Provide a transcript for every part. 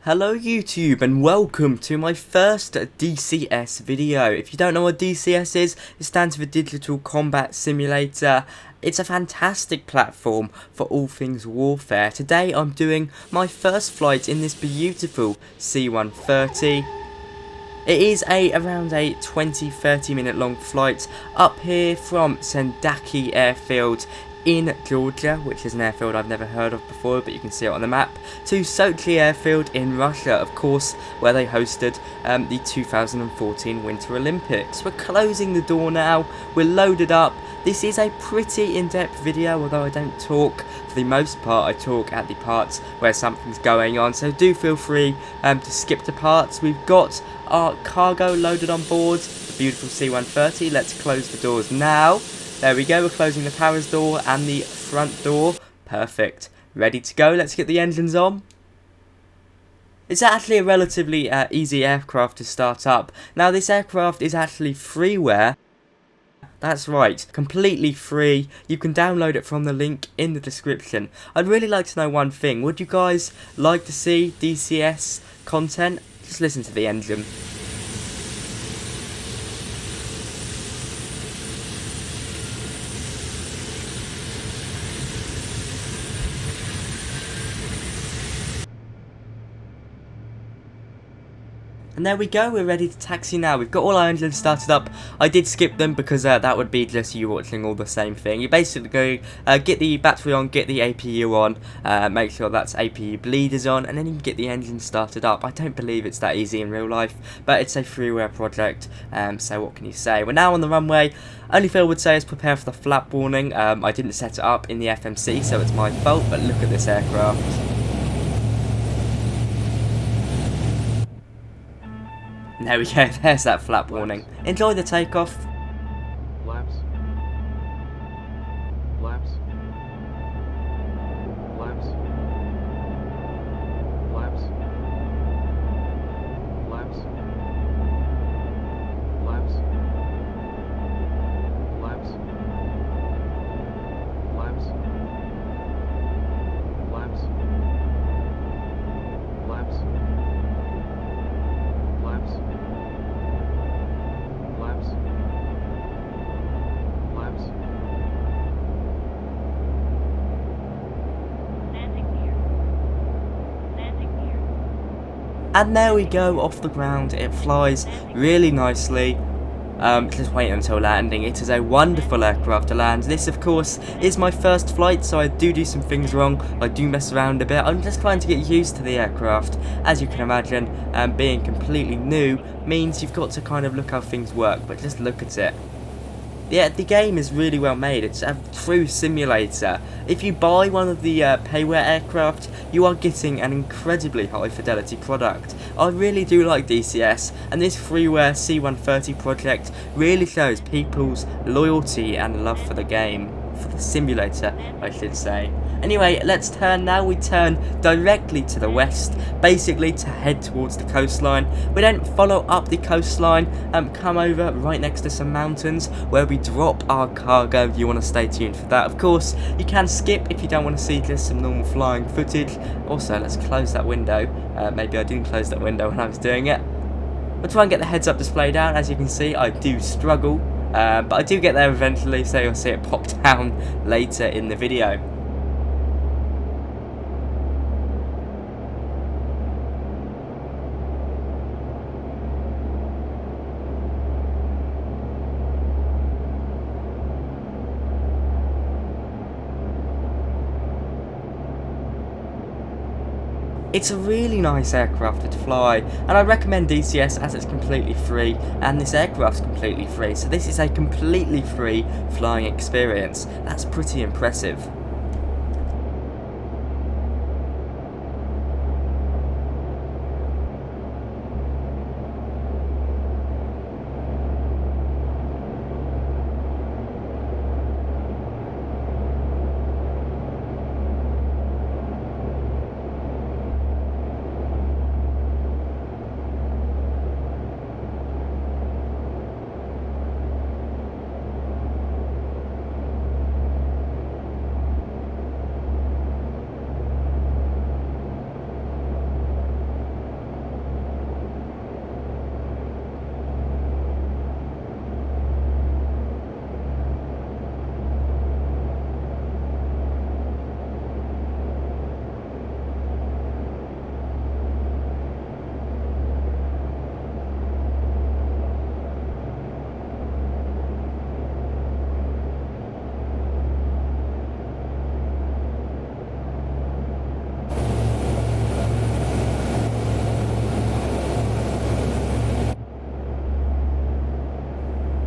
Hello YouTube and welcome to my first DCS video. If you don't know what DCS is, it stands for Digital Combat Simulator. It's a fantastic platform for all things warfare. Today I'm doing my first flight in this beautiful C130. It is around a 20-30 minute long flight up here from Sendaki Airfield in Georgia, which is an airfield I've never heard of before, but you can see it on the map, to Sochi Airfield in Russia, of course, where they hosted the 2014 Winter Olympics. We're closing the door now, we're loaded up. This is a pretty in-depth video, although I don't talk. For the most part, I talk at the parts where something's going on, so do feel free to skip the parts. We've got our cargo loaded on board, the beautiful C130. Let's close the doors now. There we go, we're closing the power door and the front door. Perfect. Ready to go, let's get the engines on. It's actually a relatively easy aircraft to start up. Now this aircraft is actually freeware. That's right, completely free. You can download it from the link in the description. I'd really like to know one thing. Would you guys like to see DCS content? Just listen to the engine. And there we go, we're ready to taxi now. We've got all our engines started up. I did skip them because that would be just you watching all the same thing. You basically go get the battery on, get the APU on, make sure that's APU bleed is on, and then you can get the engine started up. I don't believe it's that easy in real life, but it's a freeware project, so what can you say? We're now on the runway. Only thing I would say is prepare for the flap warning. I didn't set it up in the FMC, so it's my fault, but look at this aircraft. There we go, there's that flap warning. Enjoy the takeoff. Flaps. Flaps. Flaps. Flaps. Flaps. Flaps. Flaps. Flaps. Flaps. Flaps. Flaps. Flaps. Flaps. Landing gear. Landing gear. And there we go, off the ground. It flies really nicely. Just wait until landing. It is a wonderful aircraft to land. This, of course, is my first flight, so I do some things wrong. I do mess around a bit. I'm just trying to get used to the aircraft. As you can imagine, being completely new means you've got to kind of look how things work, but just look at it. Yeah, the game is really well made. It's a true simulator. If you buy one of the payware aircraft, you are getting an incredibly high fidelity product. I really do like DCS, and this freeware C130 project really shows people's loyalty and love for the game. For the simulator, I should say. Anyway, let's turn now. We turn directly to the west, basically to head towards the coastline. We don't follow up the coastline, come over right next to some mountains where we drop our cargo. If you want to stay tuned for that. Of course, you can skip if you don't want to see just some normal flying footage. Also, let's close that window. Maybe I didn't close that window when I was doing it. We'll try and get the heads-up display down. As you can see, I do struggle. But I do get there eventually, so you'll see it pop down later in the video. It's a really nice aircraft to fly, and I recommend DCS as it's completely free, and this aircraft's completely free, so this is a completely free flying experience. That's pretty impressive.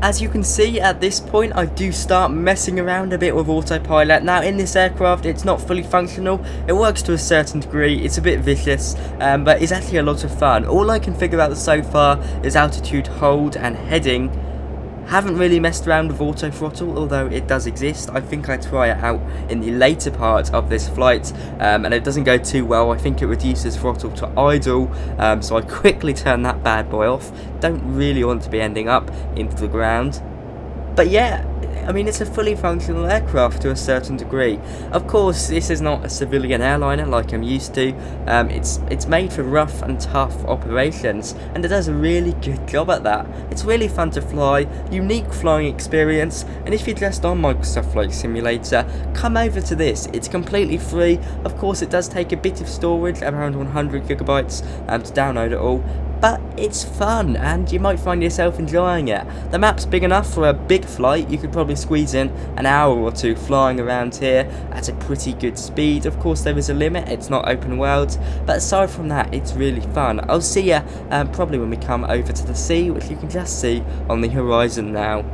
As you can see at this point, I do start messing around a bit with autopilot. Now in this aircraft, it's not fully functional, it works to a certain degree, it's a bit vicious, but it's actually a lot of fun. All I can figure out so far is altitude, hold and heading. Haven't really messed around with auto throttle, although it does exist. I think I try it out in the later part of this flight, and it doesn't go too well. I think it reduces throttle to idle, so I quickly turn that bad boy off. Don't really want to be ending up into the ground. But yeah, I mean, it's a fully functional aircraft to a certain degree. Of course, this is not a civilian airliner like I'm used to. It's made for rough and tough operations, and it does a really good job at that. It's really fun to fly, unique flying experience, and if you're just on Microsoft Flight Simulator, come over to this. It's completely free. Of course, it does take a bit of storage, around 100 gigabytes, to download it all. But it's fun, and you might find yourself enjoying it. The map's big enough for a big flight. You could probably squeeze in an hour or two flying around here at a pretty good speed. Of course, there is a limit, it's not open world, but aside from that, it's really fun. I'll see you probably when we come over to the sea, which you can just see on the horizon now.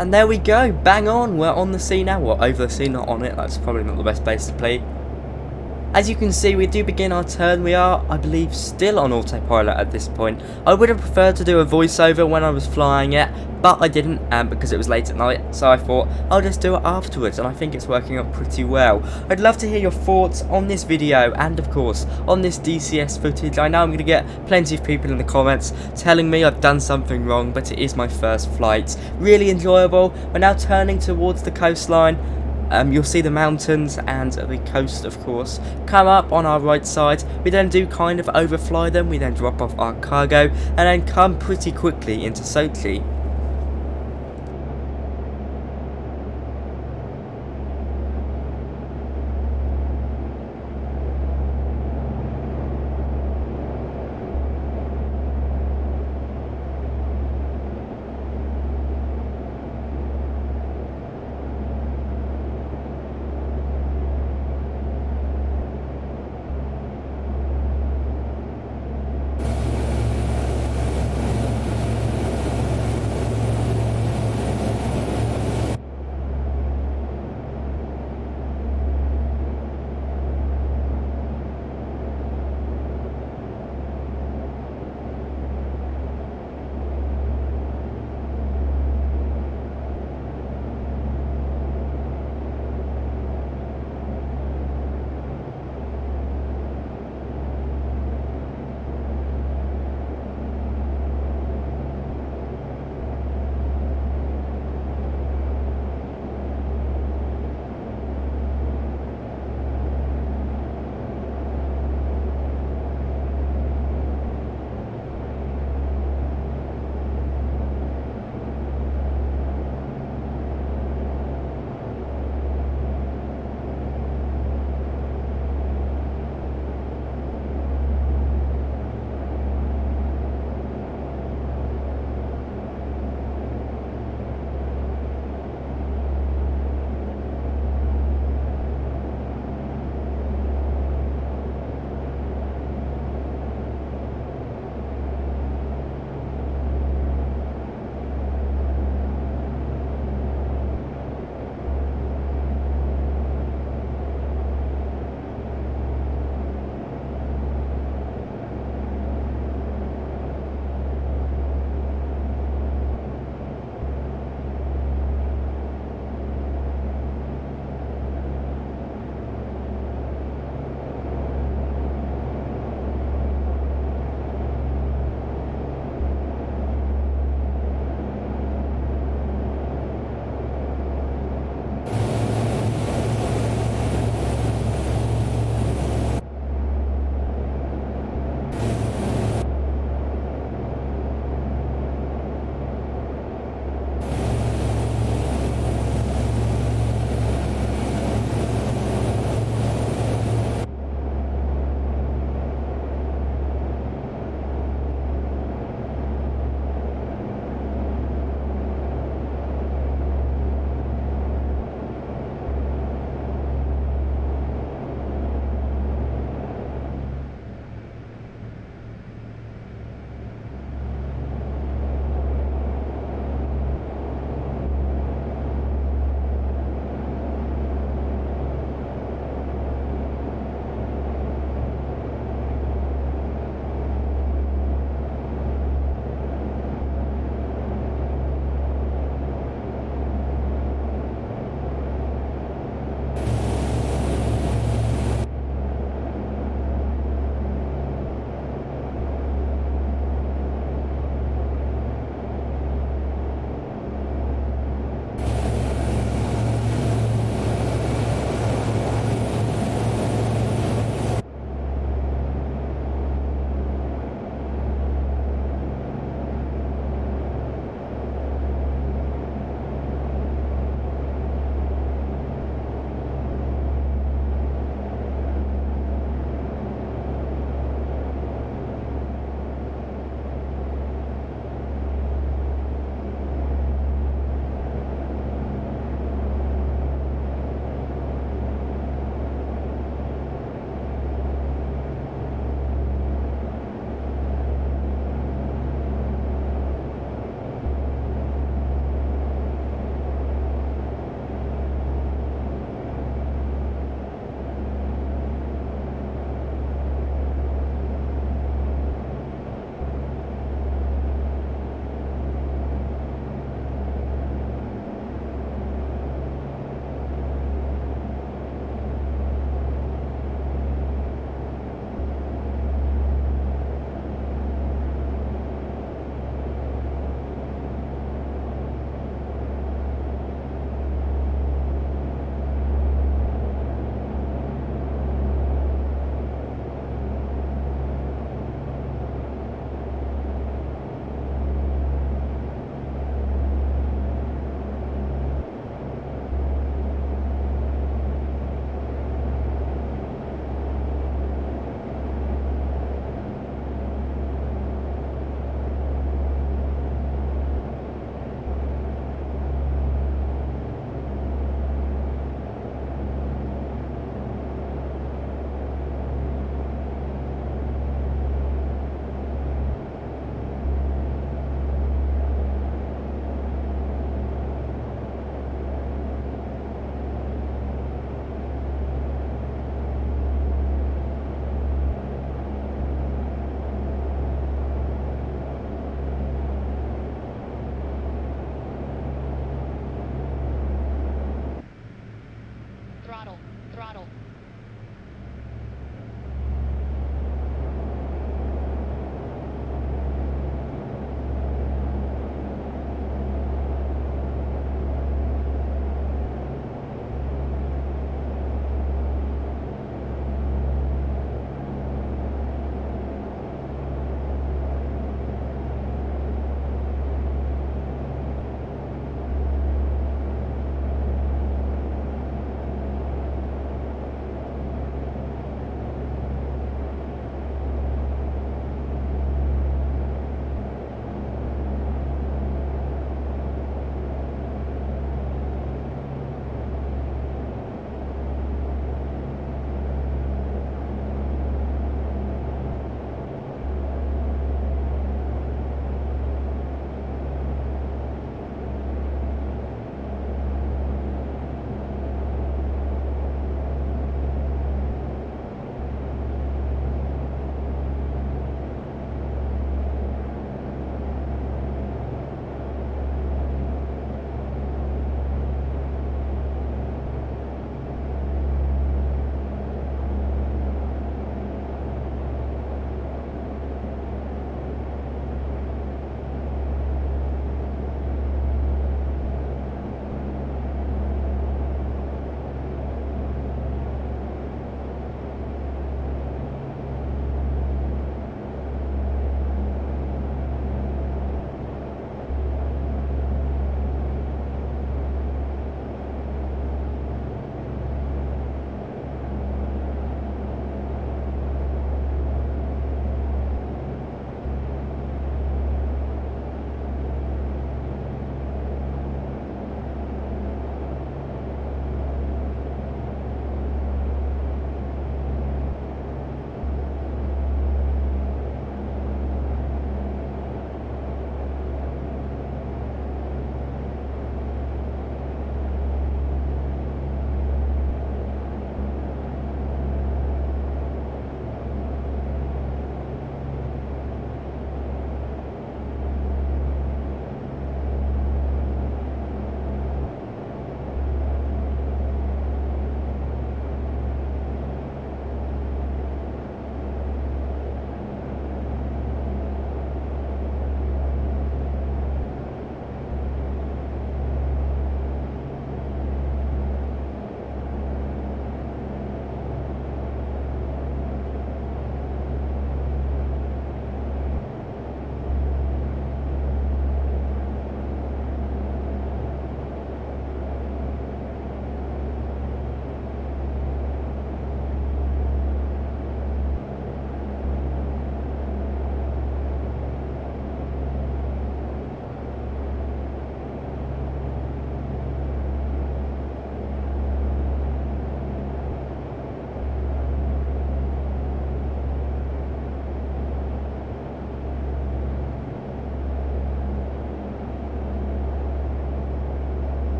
And there we go, bang on, we're on the sea now, well over the sea, not on it, that's probably not the best place to play. As you can see, we do begin our turn. We are, I believe, still on autopilot at this point. I would have preferred to do a voiceover when I was flying it, but I didn't because it was late at night, so I thought I'll just do it afterwards, and I think it's working out pretty well. I'd love to hear your thoughts on this video and, of course, on this DCS footage. I know I'm going to get plenty of people in the comments telling me I've done something wrong, but it is my first flight. Really enjoyable. We're now turning towards the coastline. You'll see the mountains and the coast, of course, come up on our right side. We then do kind of overfly them. We then drop off our cargo and then come pretty quickly into Sochi. throttle.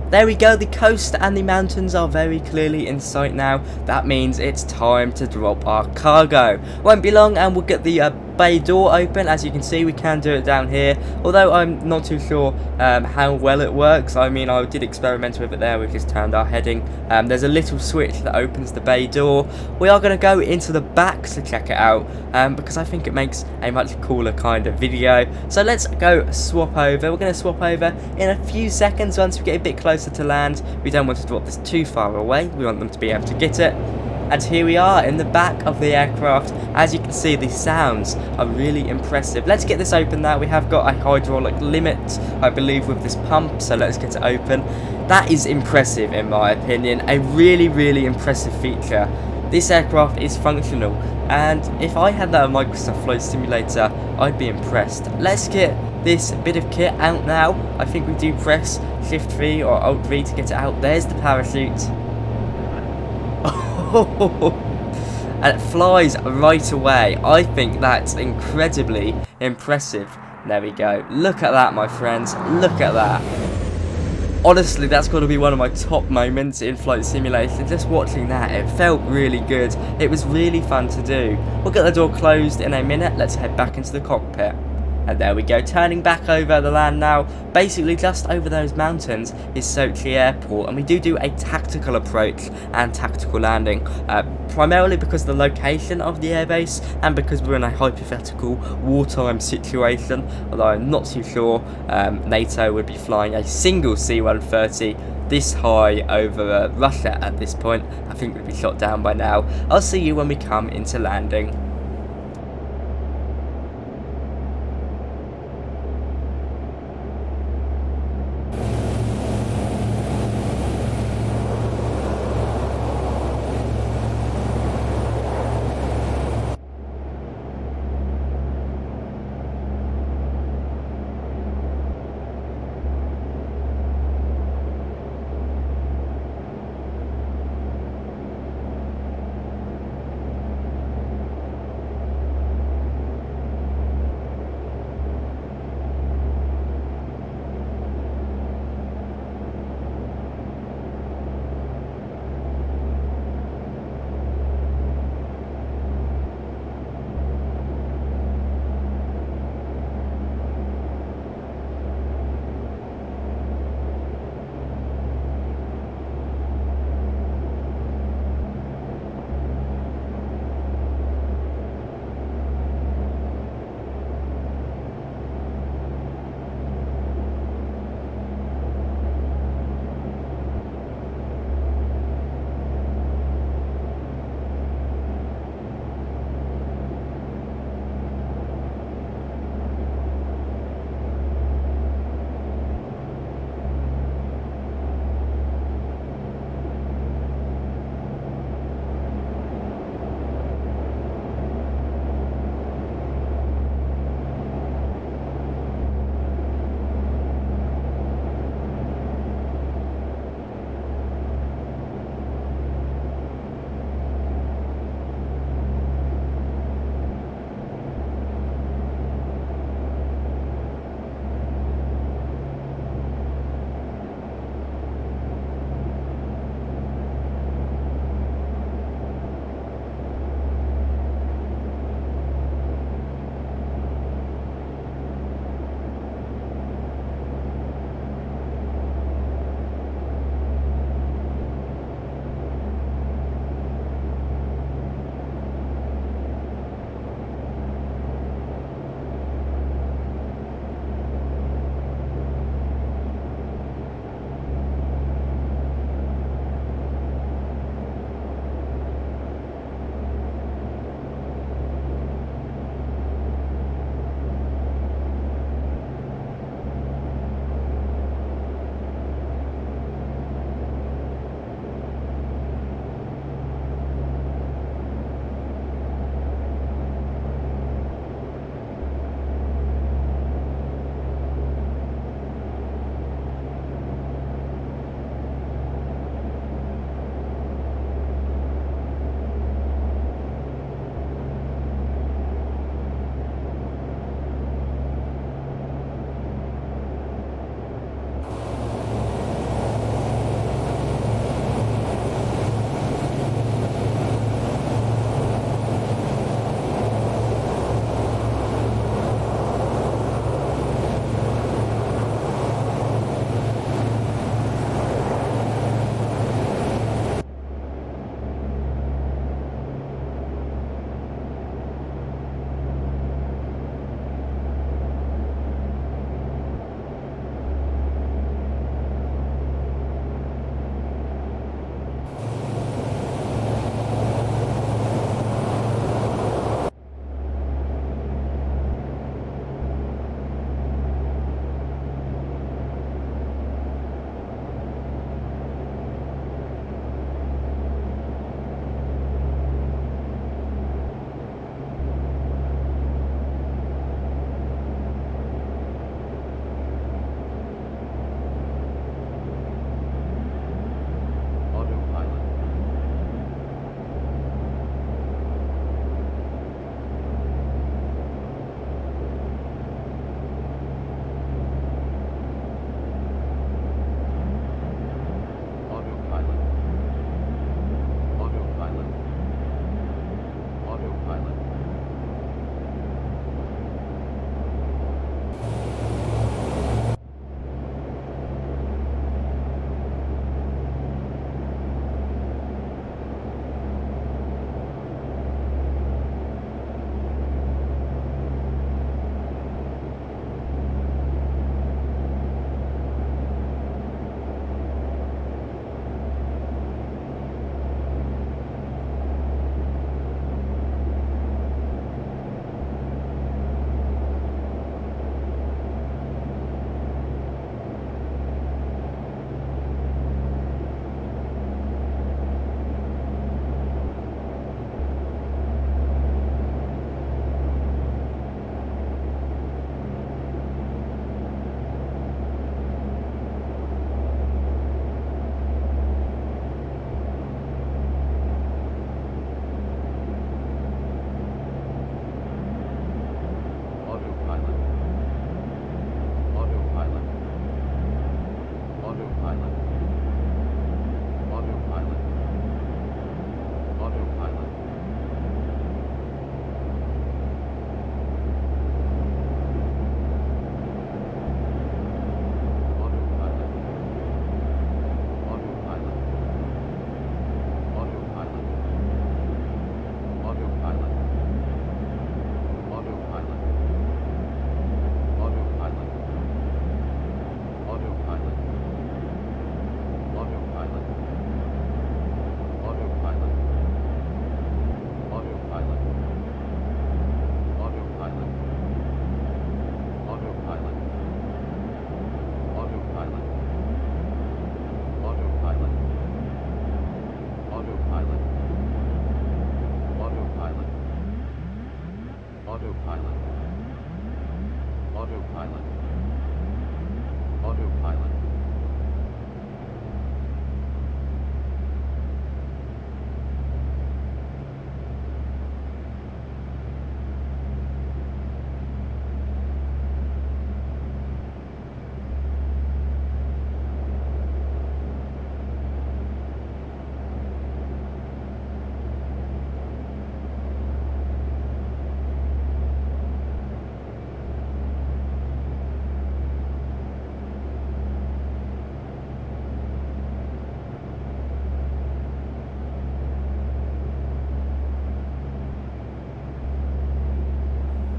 There we go, the coast and the mountains are very clearly in sight now. That means it's time to drop our cargo. Won't be long and we'll get the bay door open. As you can see, we can do it down here, although I'm not too sure how well it works. I mean, I did experiment with it there. We've just turned our heading. There's a little switch that opens the bay door. We are going to go into the back to check it out, because I think it makes a much cooler kind of video. So let's go swap over. We're going to swap over in a few seconds once we get a bit closer to land. We don't want to drop this too far away. We want them to be able to get it. And here we are in the back of the aircraft. As you can see, the sounds are really impressive. Let's get this open now. We have got a hydraulic limit, I believe, with this pump, so let's get it open. That is impressive in my opinion, a really impressive feature. This aircraft is functional, and if I had that on Microsoft Flight Simulator, I'd be impressed. Let's get this bit of kit out now. I think we do press Shift V or Alt V to get it out. There's the parachute. And it flies right away. I think that's incredibly impressive. There we go. Look at that, my friends. Look at that. Honestly, that's got to be one of my top moments in Flight Simulator. Just watching that, it felt really good. It was really fun to do. We'll get the door closed in a minute. Let's head back into the cockpit. And there we go, turning back over the land now. Basically, just over those mountains is Sochi Airport, and we do a tactical approach and tactical landing, primarily because of the location of the airbase and because we're in a hypothetical wartime situation. Although I'm not too sure NATO would be flying a single C130 this high over Russia at this point. I think we'd be shot down by now. I'll see you when we come into landing.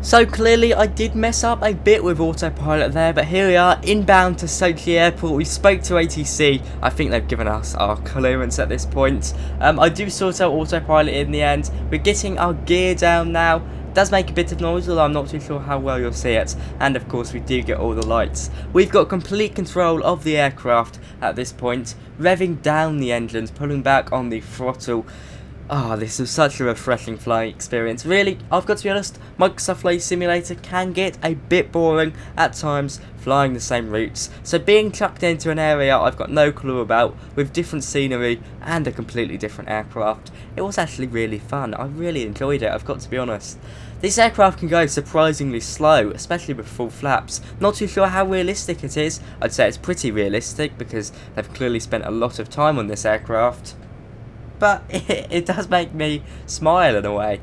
So clearly I did mess up a bit with autopilot there, but here we are inbound to Sochi Airport. We spoke to ATC. I think they've given us our clearance at this point. I do sort out autopilot in the end. We're getting our gear down now. It does make a bit of noise, although I'm not too sure how well you'll see it. And of course we do get all the lights. We've got complete control of the aircraft at this point. Revving down the engines, pulling back on the throttle. Oh, this was such a refreshing flying experience. Really, I've got to be honest, Microsoft Flight Simulator can get a bit boring at times flying the same routes. So being chucked into an area I've got no clue about, with different scenery and a completely different aircraft, it was actually really fun. I really enjoyed it, I've got to be honest. This aircraft can go surprisingly slow, especially with full flaps. Not too sure how realistic it is. I'd say it's pretty realistic because they've clearly spent a lot of time on this aircraft. But it does make me smile in a way.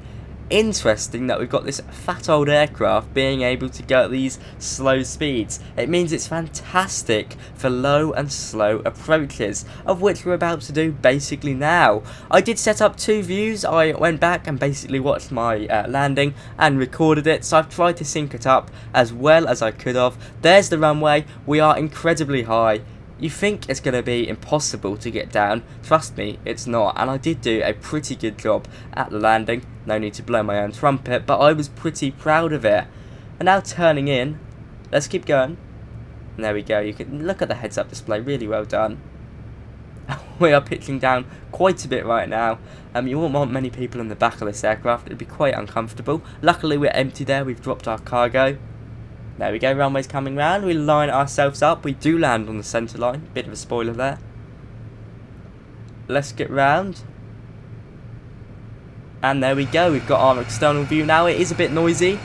Interesting that we've got this fat old aircraft being able to go at these slow speeds. It means it's fantastic for low and slow approaches, of which we're about to do basically now. I did set up 2 views. I went back and basically watched my landing and recorded it, so I've tried to sync it up as well as I could have. There's the runway. We are incredibly high. You think it's going to be impossible to get down. Trust me, it's not. And I did do a pretty good job at the landing. No need to blow my own trumpet, but I was pretty proud of it. And now turning in. Let's keep going. And there we go. You can look at the heads-up display. Really well done. We are pitching down quite a bit right now. You won't want many people in the back of this aircraft. It'd be quite uncomfortable. Luckily, we're empty there. We've dropped our cargo. There we go, runway's coming round, we line ourselves up, we do land on the centre line, bit of a spoiler there. Let's get round. And there we go, we've got our external view now. It is a bit noisy.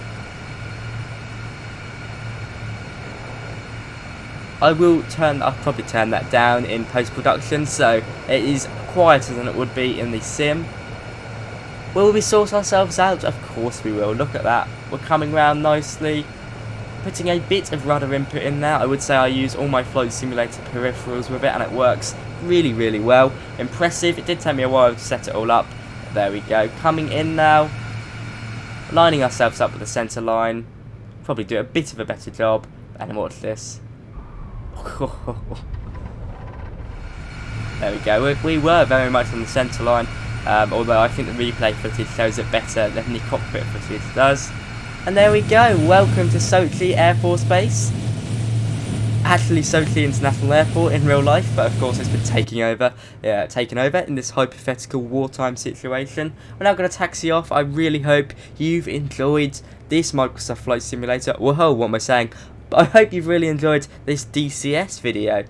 I'll probably turn that down in post-production, so it is quieter than it would be in the sim. Will we sort ourselves out? Of course we will, look at that. We're coming round nicely. Putting a bit of rudder input in there. I would say I use all my Flight Simulator peripherals with it and it works really, really well. Impressive. It did take me a while to set it all up. There we go. Coming in now. Lining ourselves up with the centre line. Probably do a bit of a better job. And watch this. There we go. We were very much on the centre line. Although I think the replay footage shows it better than the cockpit footage does. And there we go, welcome to Sochi Air Force Base. Actually Sochi International Airport in real life, but of course it's been taken over in this hypothetical wartime situation. We're now going to taxi off. I really hope you've enjoyed this Microsoft Flight Simulator. Whoa, what am I saying? I hope you've really enjoyed this DCS video.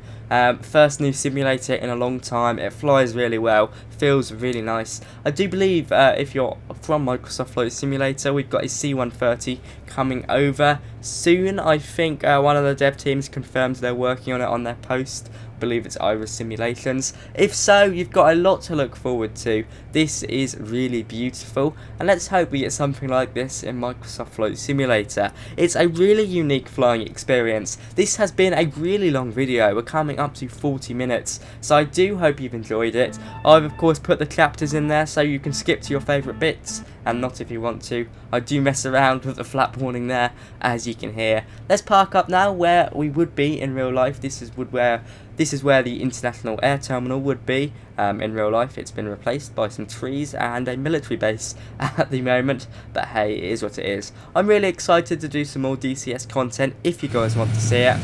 First new simulator in a long time. It flies really well, feels really nice. I do believe if you're from Microsoft Flight Simulator, we've got a C130 coming over soon. I think one of the dev teams confirmed they're working on it on their post. I believe it's Iris Simulations. If so, you've got a lot to look forward to. This is really beautiful, and let's hope we get something like this in Microsoft Flight Simulator. It's a really unique flying experience. This has been a really long video. We're coming up to 40 minutes, so I do hope you've enjoyed it. I've of course put the chapters in there so you can skip to your favourite bits, and not if you want to. I do mess around with the flap warning there, as you can hear. Let's park up now where we would be in real life. This is where the International Air Terminal would be. In real life, it's been replaced by some trees and a military base at the moment, but hey, it is what it is. I'm really excited to do some more DCS content if you guys want to see it.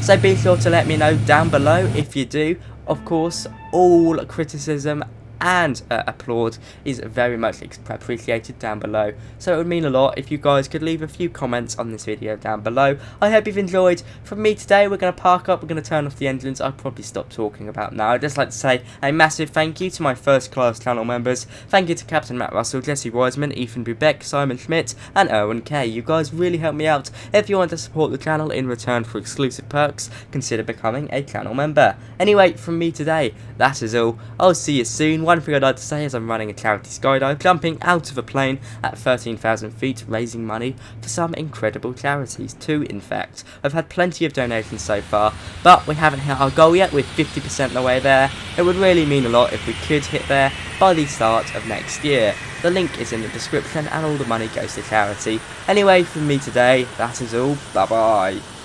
So be sure to let me know down below if you do. Of course, all criticism and applaud is very much appreciated down below, so it would mean a lot if you guys could leave a few comments on this video down below. I hope you've enjoyed. From me today, we're going to park up, we're going to turn off the engines. I'll probably stop talking about now. I'd just like to say a massive thank you to my first class channel members. Thank you to Captain Matt Russell, Jesse Wiseman, Ethan Bubeck, Simon Schmidt and Erwin K. You guys really help me out. If you want to support the channel in return for exclusive perks, consider becoming a channel member. Anyway, from me today, that is all. I'll see you soon. One thing I'd like to say is I'm running a charity skydive, jumping out of a plane at 13,000 feet, raising money for some incredible charities, 2 in fact. I've had plenty of donations so far, but we haven't hit our goal yet. We're 50% the way there. It would really mean a lot if we could hit there by the start of next year. The link is in the description and all the money goes to charity. Anyway, from me today, that is all. Bye bye.